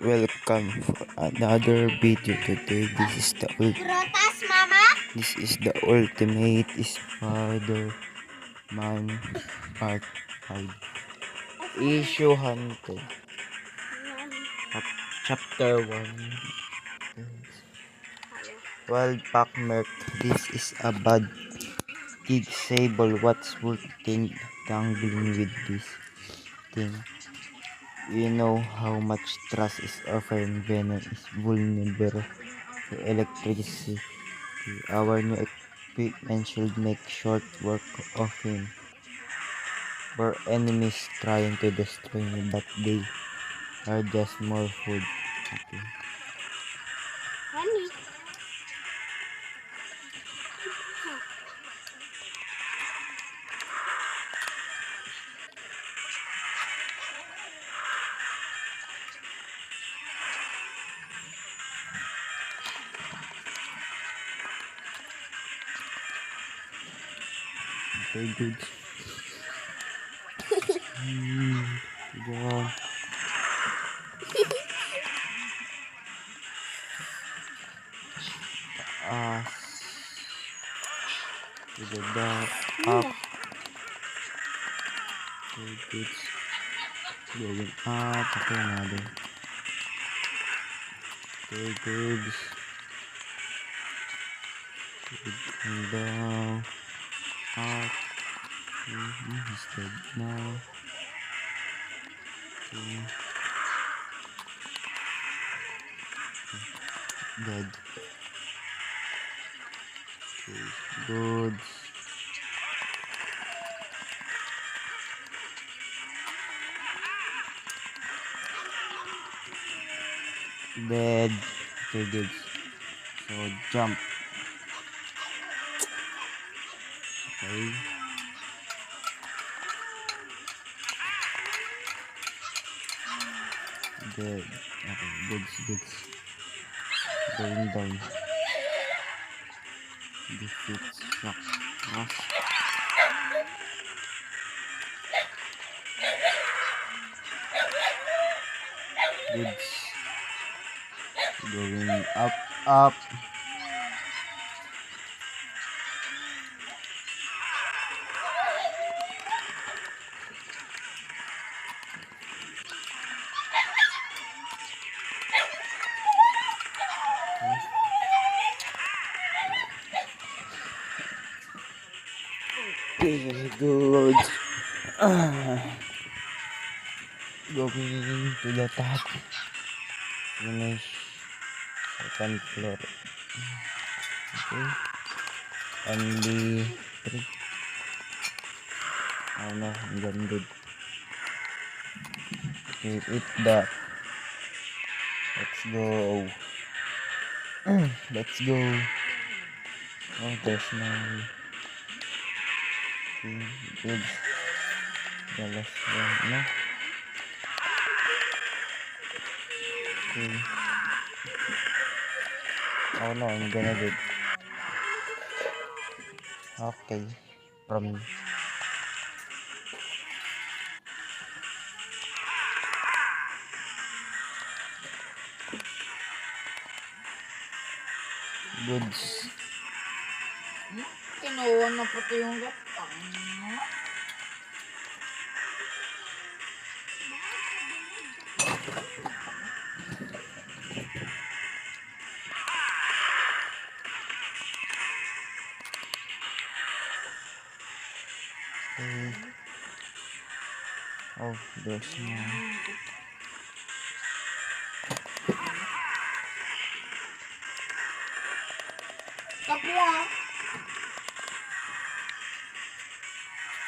Welcome for another video today. This is the Ultimate Spider-Man Part 5 Issue Hunted Chapter 1 Wild Pack Merc. This is a bad gig. Sable, what's worth tangling with this thing? We know how much trust is offered. Venom is vulnerable to electricity. Our new equipment should make short work of him. Our enemies trying to destroy me, but they are just more food. Okay. Okay, good. Yeah. To the back, up. Okay, good. Going up. Okay, another. Okay, good. Good. And down. Up. He's dead now. Okay. Dead. Okay, good. Dead. Okay, good. So jump. Okay. Dead. Okay, good. Good. Going down. Defeat shock. Rush. Good. Going up. Up. Okay, good. Going to the top. Finish second floor. Okay. Only 3. Oh no, I'm good. Okay, eat that. Let's go. Let's go. Oh, there's no. Okay, good. The last one, no? Okay. Oh no, I'm gonna do it. Okay. From goods. Kinuha na pati yung gatang. Okay. Oh, there's no. Kapwa.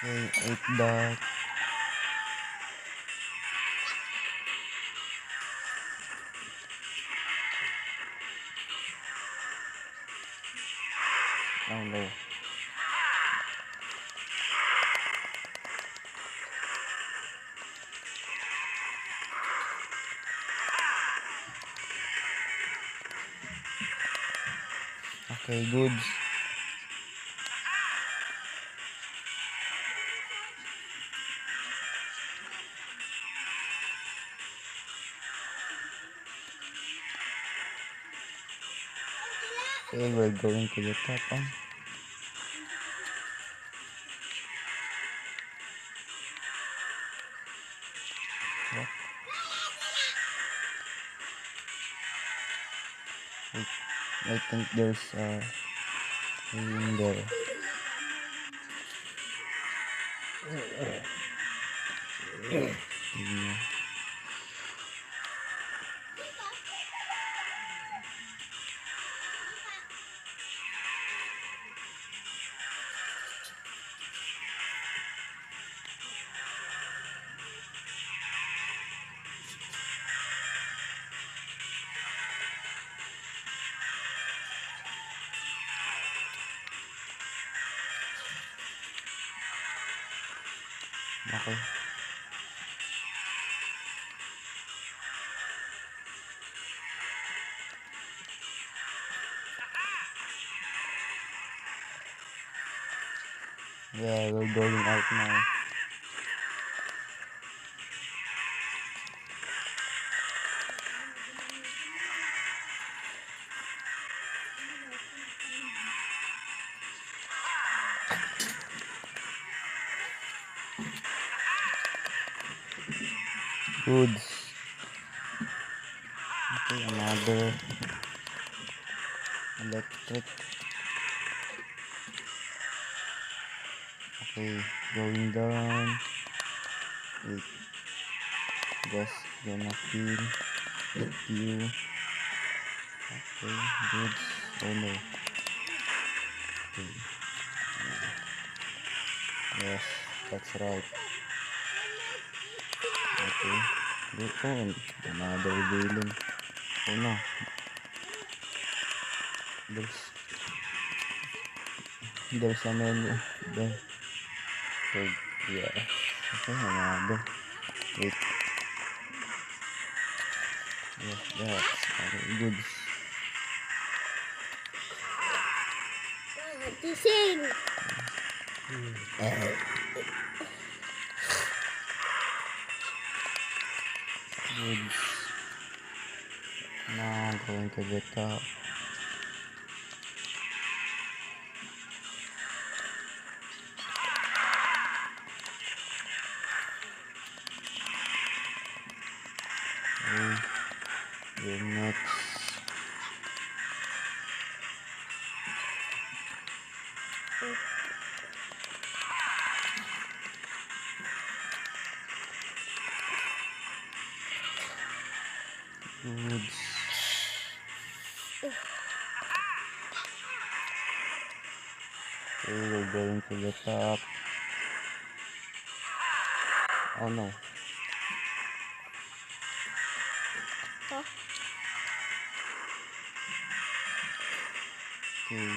Okay, eat that. Oh no. Okay, good. Okay, we're going to the top. What? Wait, I think there's a in there. Tingnan. Okay. Yeah, we're going out now. Goods. Okay, another electric. Okay, going down. Wait, just gonna kill you. Okay, goods. Oh no. Okay. Yes, that's right. Okay. Good on. Another villain. Oh no. There's a menu there. So yeah. Okay, another. Wait. Yes, that's goods. Gising! Goods. Now going to the top. Okay. Your next. Goods. Okay, we're going to the top. Oh no. Okay.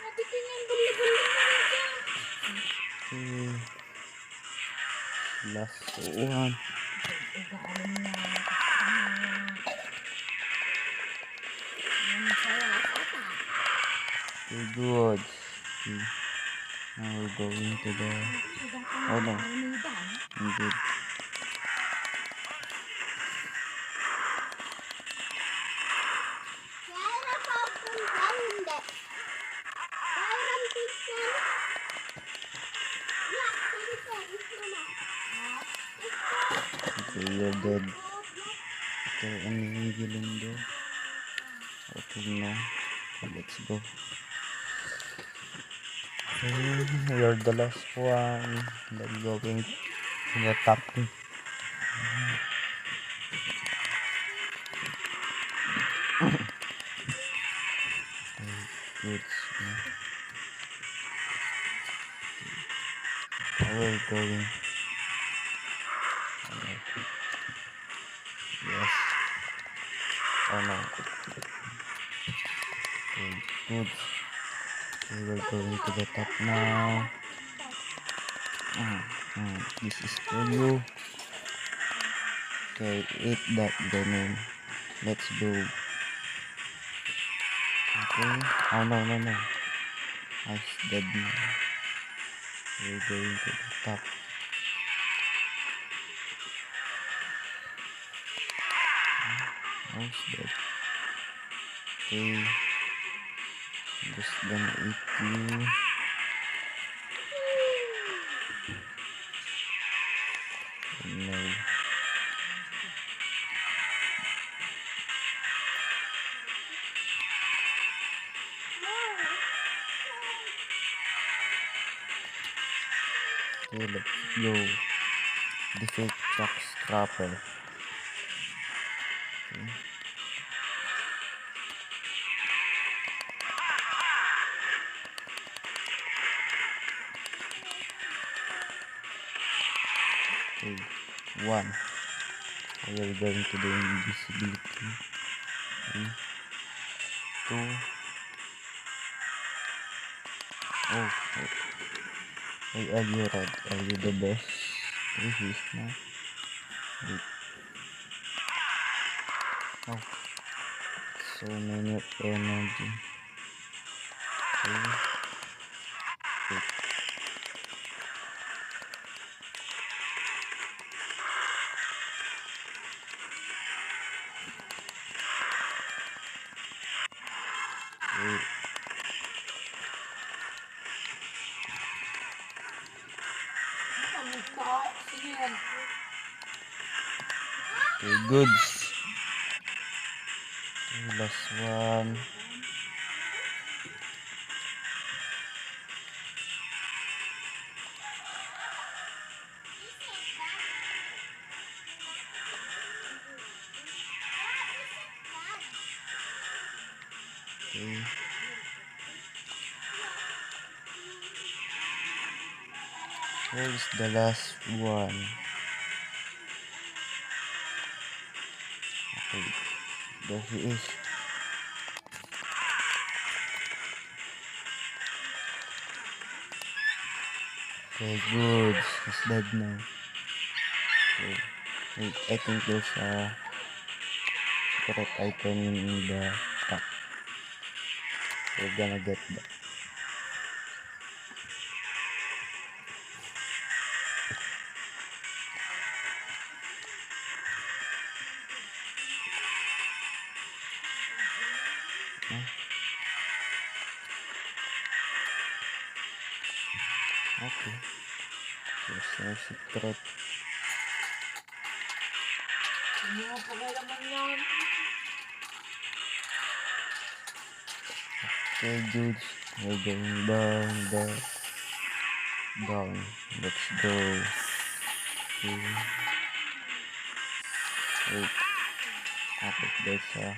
Nabitin yung buli-buli mo dyan. Okay. Last one. Ugalim na. Yan saya ata. Okay, goods. Okay. Now we're going to the. Oh no. Indeed. Kaya na papunta, hindi. Kaya ng pizza. Yeah, pizza. Okay, you're dead. Is there any villain there? Okay, no. Let's go. Okay, you're the last one. Let's go to the top. Good. We're going. Yes. Oh no. Okay, good. Okay, we're going to the top now. This is for you. Okay, eat that venom. Let's go. Okay. Oh no. Ice dead now. We're going to the top. How's that? Okay. Just gonna eat you. No. Okay, let's go. Defeat Jack Scrapper. Okay. Okay. 1. We are going to do invisibility. 3, 2. Oh, hey, are you red? Are you the best? Okay, he's not. Wait. Oh, so many of energy. Okay. Wait. Wait. Okay, goods. Okay, last one. Okay. Where is the last one? Okay, there he is. Okay, good. He's dead now. Okay. Wait, I think there's a secret item in the top. We're gonna get that. Huh? Okay. There's no secret. Okay, dudes. We're going down. Let's go. Okay. Wait. Okay, there's a...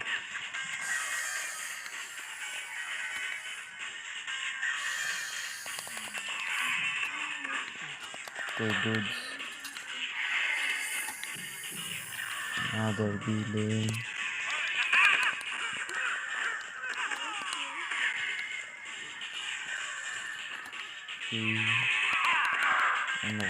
Okay, dudes. Another building. Okay. Oh no.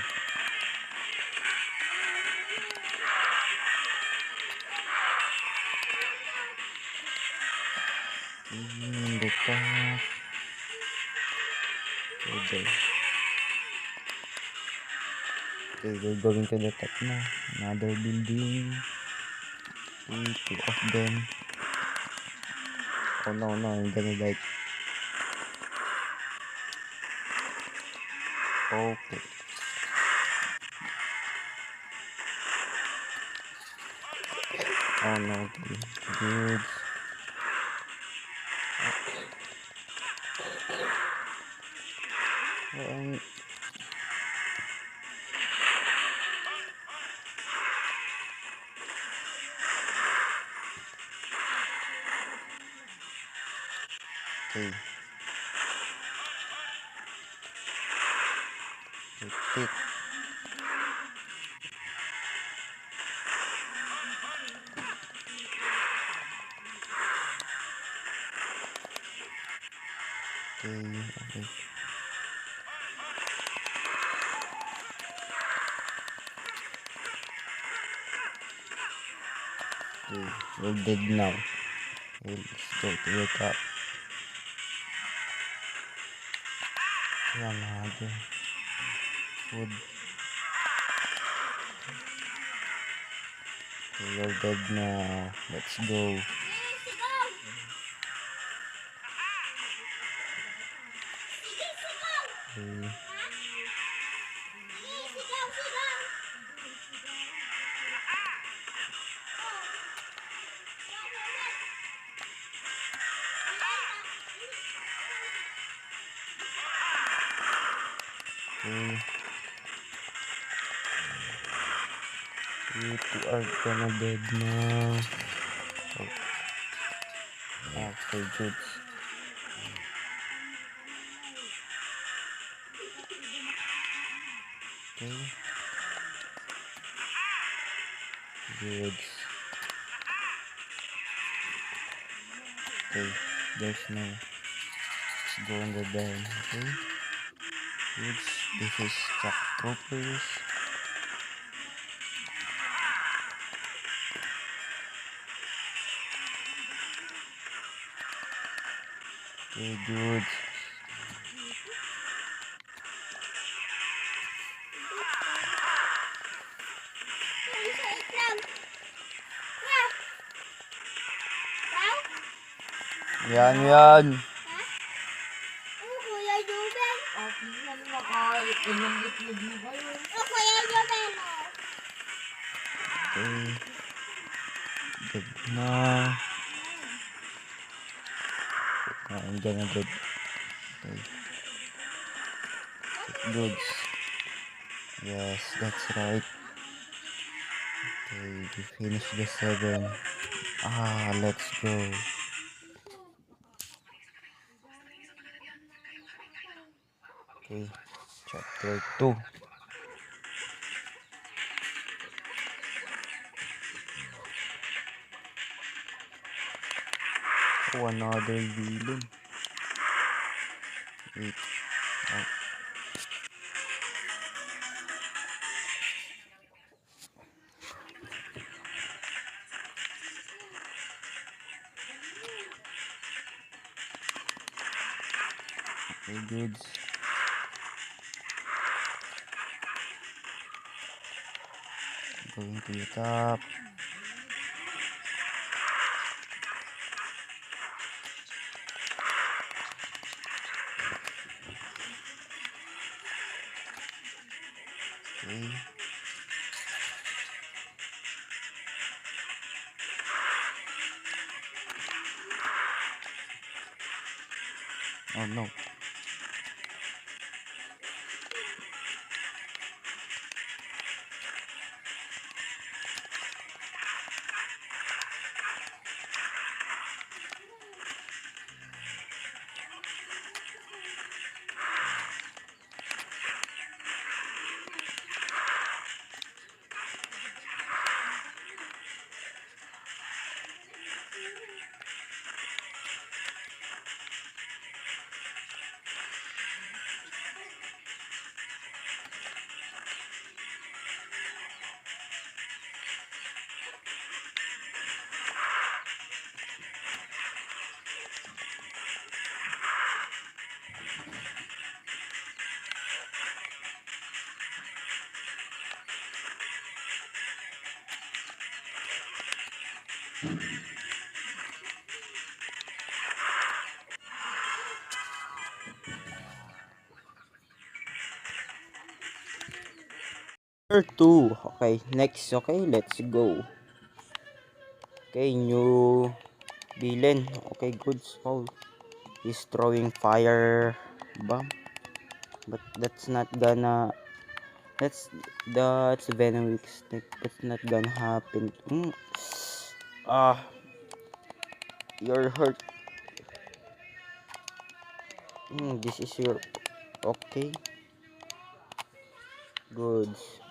In the top. Okay, we're going to the top now. Another building. Okay, 2 of them. Oh no, I'm gonna die. Okay. Oh no, good. Um, okay. Repeat. Okay. Okay, we're dead now. Okay, let's go to the top. Another. food. Okay, you're dead na. Let's go. Sigaw! Sige, sigaw! Okay. Sige, sigaw, sigaw! Okay. You two are gonna dead now. Oh. Okay, good. Okay. Good. Okay, there's no. Let's go on the down. Okay. Good. This is shock troopers. Okay, good. Isait lang. Wow! Wow! Yan, yan. Ha? Oh, Kuya Jubel. Tingnan mo kahit ilang itlog mo kayo. Oh, Kuya Jubel. Okay. Dead na. I'm gonna dead. Okay. Goods. Yes, that's right. Okay, we finished the 7. Let's go. Okay, chapter 2. Oh, another villain. Wait. Oh. Okay, goods. Going to the top. Okay. Oh no. Chapter 2. Okay, next. Okay, let's go. Okay, new villain. Okay, goods. Oh, he's throwing fire bomb. But that's not gonna. That's venom stick. That's not gonna happen. You're hurt. This is your. Okay, goods.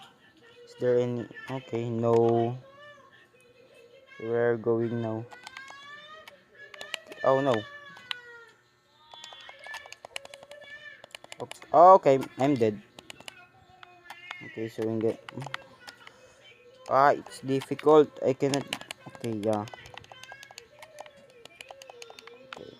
Is there any? Okay, no. We're going now. Oh no. Okay, I'm dead. Okay, so we get. It's difficult. I cannot. Okay, yeah. Okay.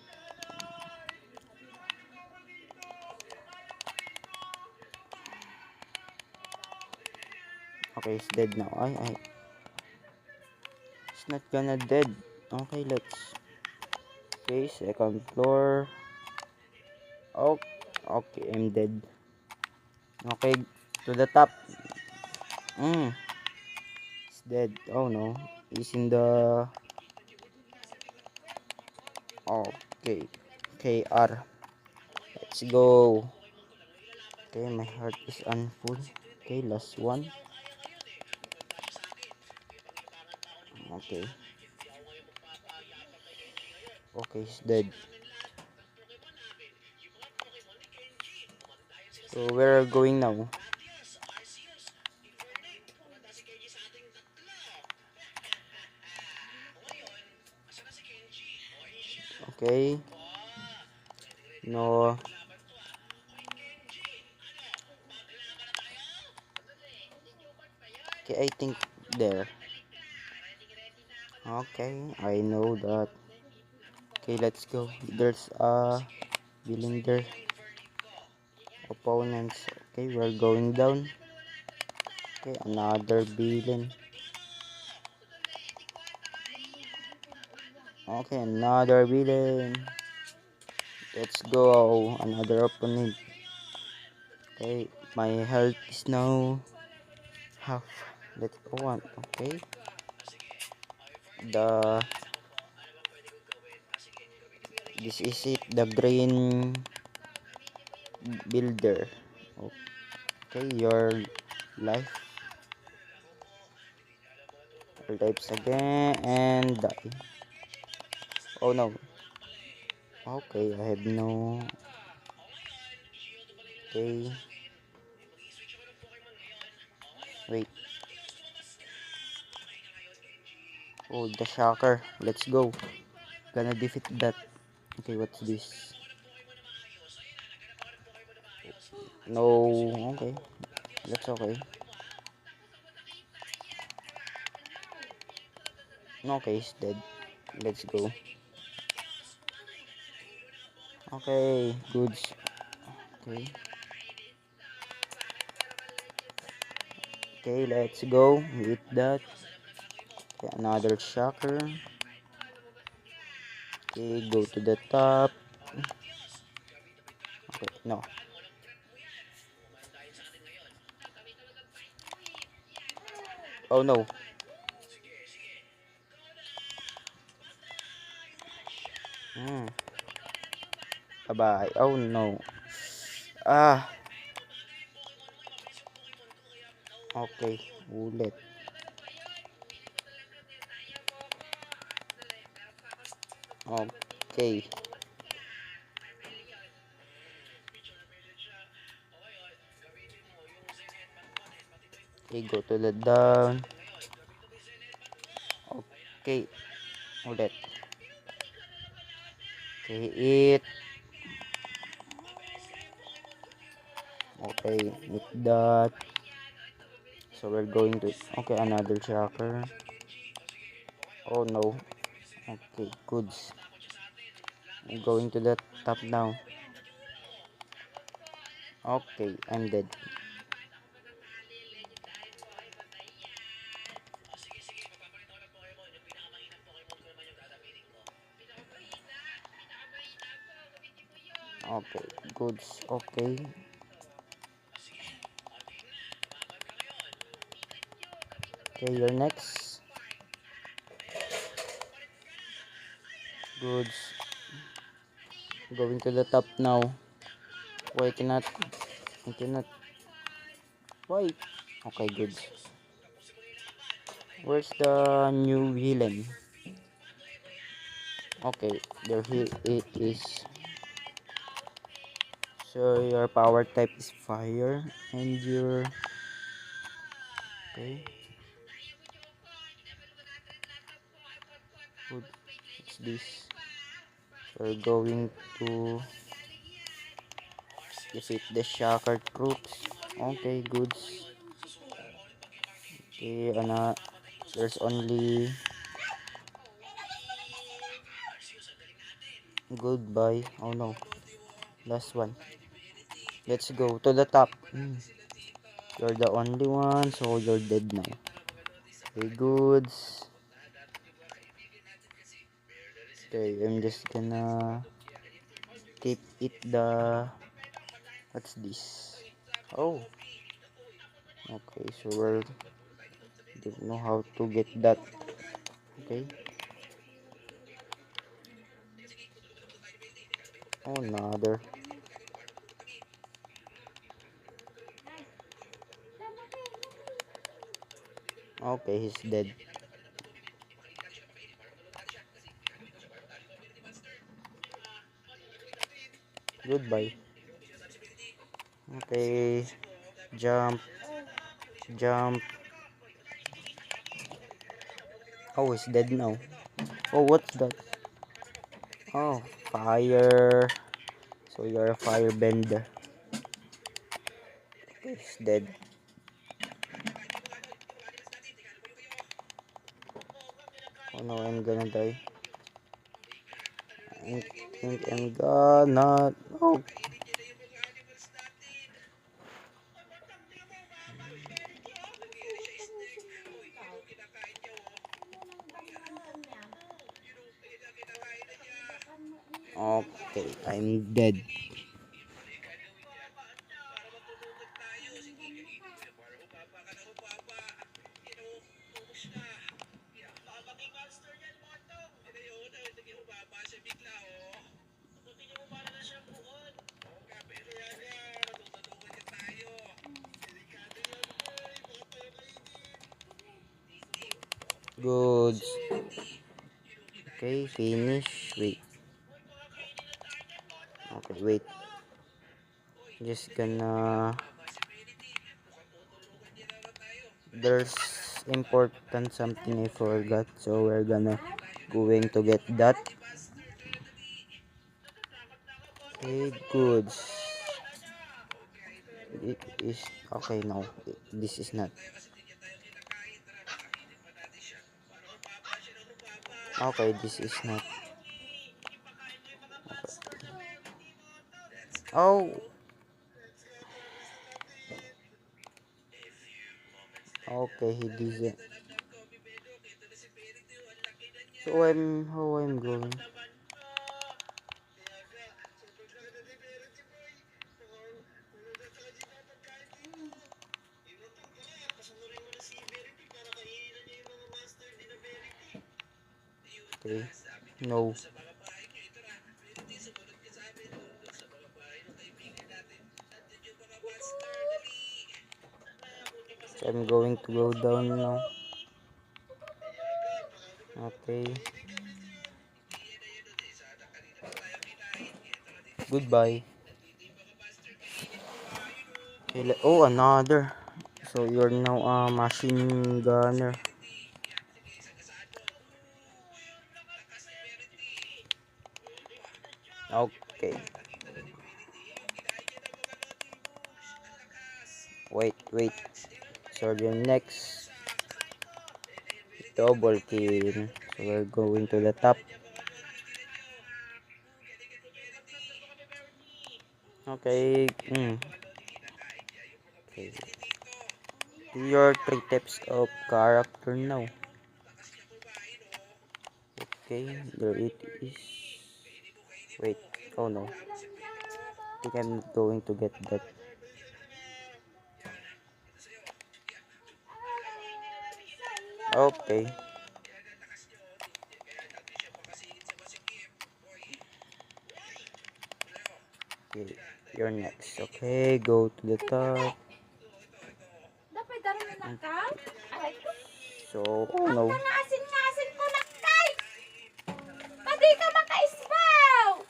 Okay, it's dead now. Ay. It's not gonna dead. Okay, let's. Okay, second floor. Oh, okay, I'm dead. Okay, to the top. It's dead. Oh no. He's in the. Okay. KR. Let's go. Okay, my heart is unfull. Okay, last one. Okay. Okay, he's dead. So we're going now. Okay. No. Okay, I think there. Okay, I know that. Okay, let's go. There's a villain there. Opponents. Okay, we're going down. Okay, another villain. Okay, another villain. Let's go. Another opponent. Okay, my health is now half. Let's go on. Okay. The this is it. The green builder. Okay, your life. Your lives again and die. Oh no. Okay, I have no. Okay. Wait. Oh, the shocker. Let's go. Gonna defeat that. Okay, what's this? No. Okay. That's okay. Okay, he's dead. Let's go. Okay, goods. Okay. Okay, let's go with that. Okay, another shocker. Okay, go to the top. Okay, no. Oh no. Hmm. Bye-bye. Oh no. Ah. Okay, ulit. Okay. Okay, go to the down. Okay, ulit. Okay, eat. Okay, eat that. So we're going to. Okay, another tracker. Oh no. Okay, goods. I'm going to the top now. Okay, I'm dead. Okay, goods. Okay. Okay, you're next. Goods. Going to the top now. Why cannot? I cannot. Why? Okay, goods. Where's the new villain? Okay, there it is. So your power type is fire and your okay. Good. What's this? We're going to defeat the shocker troops. Okay, goods. Okay, there's only goodbye. Oh no, last one. Let's go to the top. You're the only one, so you're dead now. Okay, goods. Okay, I'm just gonna keep it the... What's this? Oh, okay, so we're... Don't know how to get that. Okay. Oh, another. Okay, he's dead. Goodbye. Okay, jump, jump. Oh, he's dead now. Oh, what's that? Oh, fire. So you're a firebender. Okay, he's dead. Oh no, I'm gonna die. I think I'm gonna... Oh, okay, I'm dead. Good. Okay, finish. Wait. Okay, wait. Just gonna... There's important something I forgot, so we're gonna going to get that. Okay, good. It is okay. No, this is not okay. This is not oh. Okay, he didn't. So how I'm going? Okay, no. So I'm going to go down now. Okay. Goodbye. Okay, oh, another. So you're now a machine gunner. Okay. Wait. So the next double kill. So we're going to the top. Okay. Okay. Do your 3 types of character now. Okay, there it is. Wait. Oh no. I think I'm going to get that. Okay. Okay. You're next. Okay, go to the top. Dapat daro na nakaw? Aray ko. So, oh no. Ang asin-asin ko nakay. Padi ka maka-isbaw.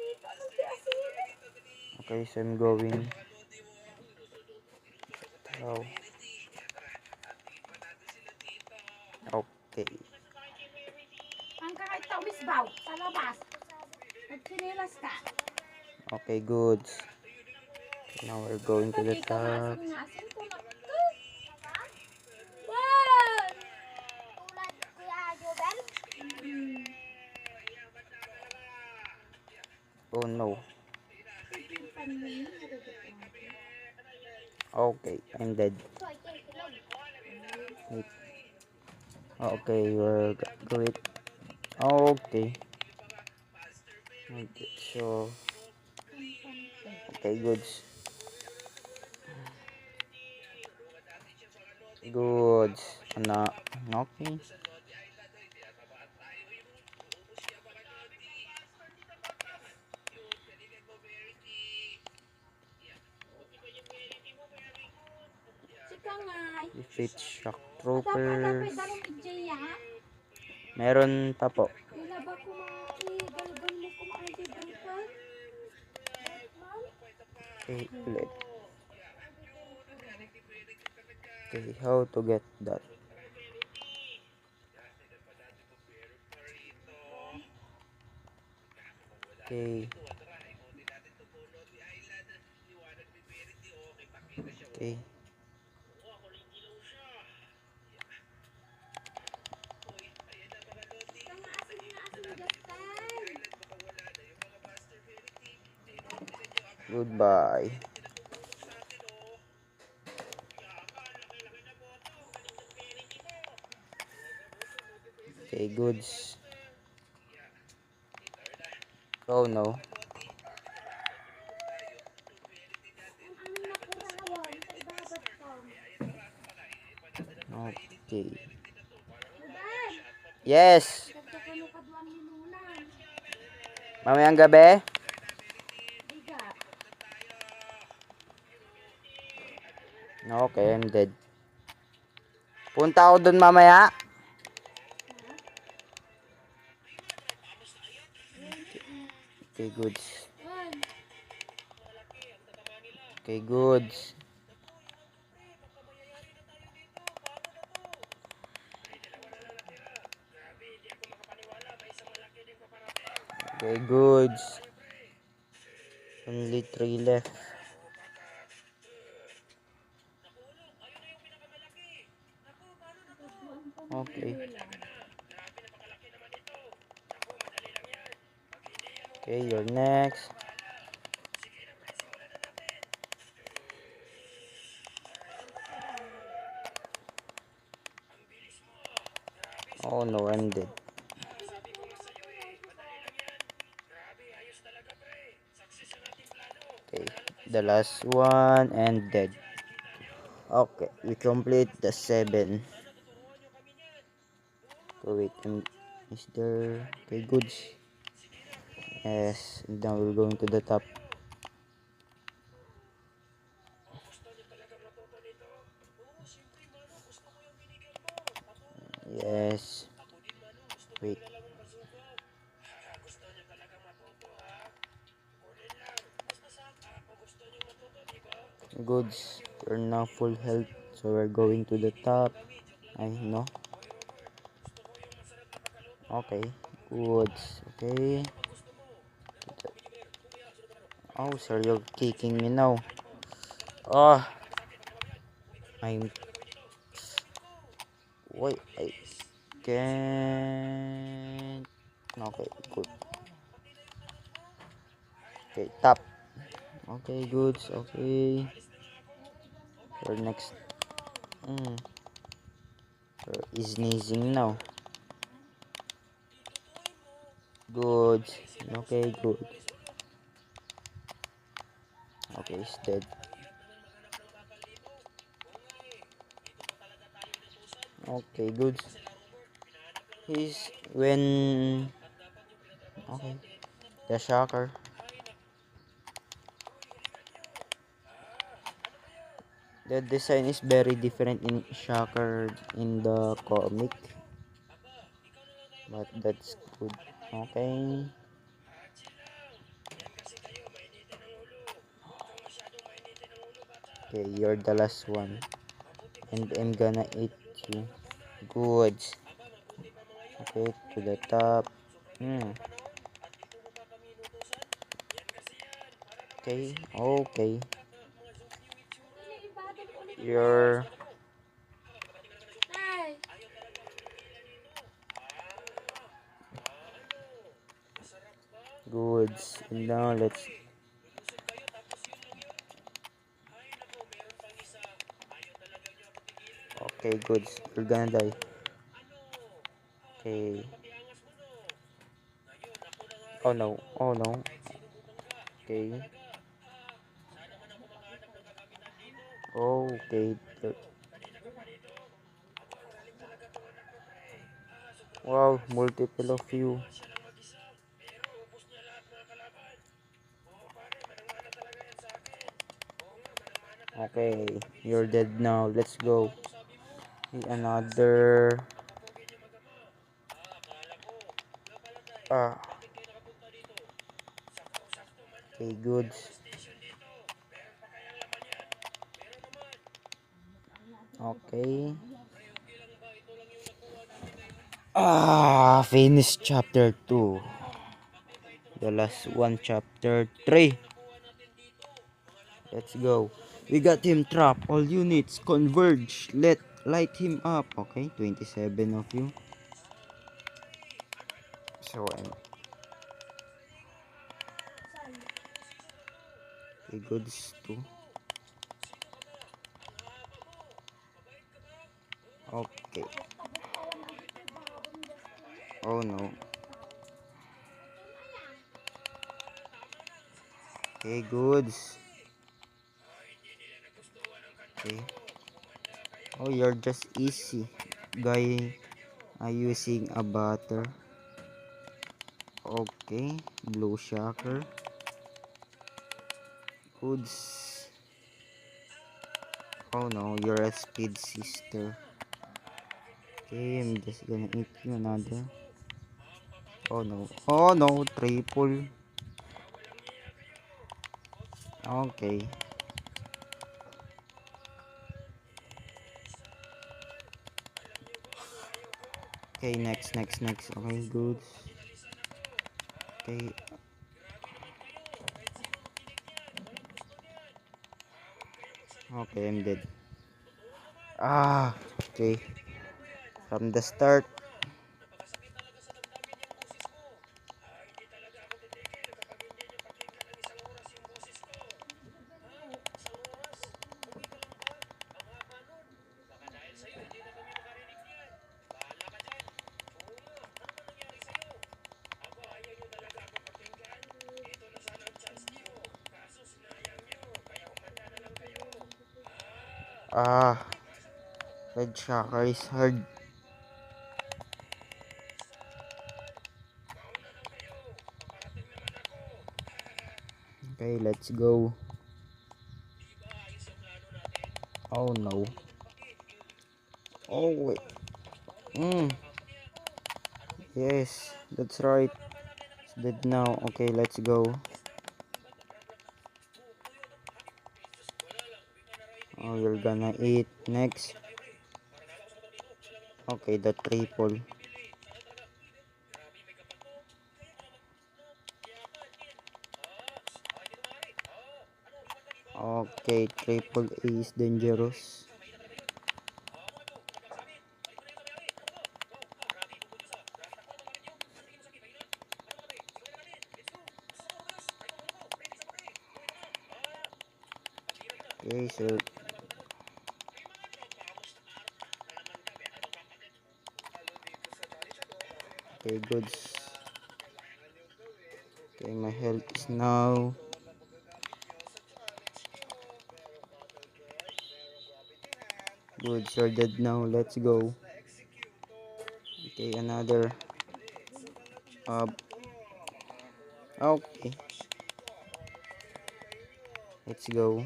Dito magdi-asin. Okay, so I'm going. Oh. Okay. Ang kahit tawisbaw sa labas. Nagchinilas ka. Okay, good. Now we're going to the Padi ka top. maasin-asin ko nakay. Wow! Tulad Kuya Jobel. Oh no. Okay, I'm dead. So, I take itlog. Wait. Okay, we're go it. Okay. Okay, so okay, goods. Goods. Ano? Okay. Sika nga. Defeat shock Adapay troopers. darong ijaya. Meron pa po. Ilaba ko mga galban mo ko mga galban. Batman. Okay, ulit. Okay, how to get that? Okay. Okay. Sika nga asin gatan. Goodbye. Okay, goods. Oh no. Ang aming nakurawan sa ibabat ko. Okay. Budan. Yes. Dagdagan mo kaduan ni Nunan. Mamayang gabi. Diga. Okay, I'm dead. Punta ako dun mamaya. Okay, goods. One. Okay, goods. Okay, goods. Only 3 left. Okay. Okay, you're next. Oh no, I'm dead. Okay, the last one and dead. Okay, we complete the 7. Oh wait, is there... Okay, goods. Yes, now we're going to the top. Yes. Wait. Goods. We're now full health, so we're going to the top. I know. Okay. Goods. Okay. Oh, sir, you're kicking me now. Oh, I'm... Wait, I can't... Okay, good. Okay, top. Okay, goods. Okay. We're next. We're sneezing now. Goods. Okay, good. Okay, he's dead. Okay, goods. He's when... Okay. The shocker. The design is very different in shocker in the comic. But that's good. Okay. Okay, you're the last one. And I'm gonna eat you. Goods. Okay, to the top. Okay, okay. You're Ay. goods. And now let's... Okay, good. You're gonna die. Okay. Oh no. Oh no. Okay. Okay. Wow, multiple of you. Okay, you're dead now. Let's go. Another. Ah. Okay, good. Okay. Finish chapter 2. The last one, chapter 3. Let's go. We got him trapped. All units converge. Light him up. Okay, 27 of you. So, okay, goods too. Okay. Oh no. Okay, goods. Okay. Oh, you're just easy. Guy using a butter. Okay. Blue shocker. Goods. Oh no, you're a speed sister. Okay, I'm just gonna eat you another. Oh no. Oh no, triple. Okay. Okay, next. Okay, good. Okay. Okay, I'm dead. Okay. From the start. Ah, red shocker is hard. Okay, let's go. Oh no. Oh wait. Yes, that's right. It's dead now. Okay, let's go. Oh, you're gonna eat next. Okay, the triple. Okay, triple A is dangerous. Okay, sir. Okay, goods. Okay, my health is now. Goods are dead now. Let's go. Okay, another. Uh, okay. Let's go.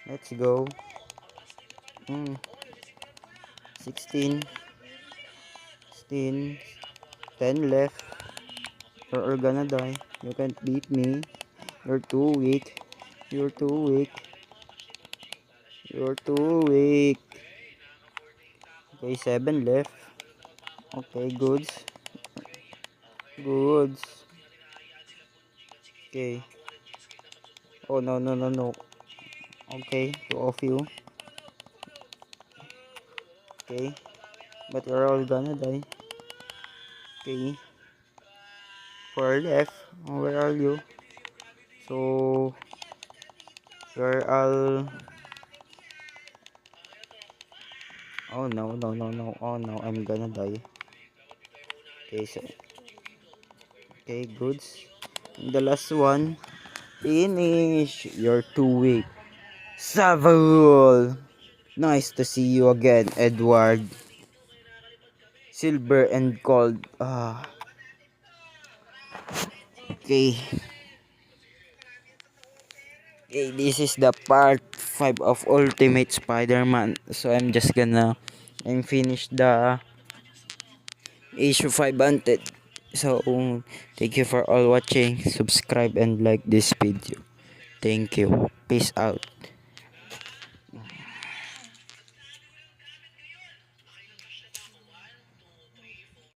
Let's go. 16. 16. 10 left. You're gonna die. You can't beat me. You're too weak. You're too weak. You're too weak. Okay, 7 left. Okay, goods. Goods. Okay. Oh, no. Okay, two of you. Okay. But you're all gonna die. Okay. 4 left. Oh, where are you? So, you're all Oh no, no, no, no. Oh no, I'm gonna die. Okay, so, okay, goods. The last one. Finish. You're too weak. Savul. Nice to see you again, Edward. Silver and gold. Okay. Okay, this is the part 5 of Ultimate Spider-Man. So I'm finish the issue 500. So thank you for all watching. Subscribe and like this video. Thank you. Peace out.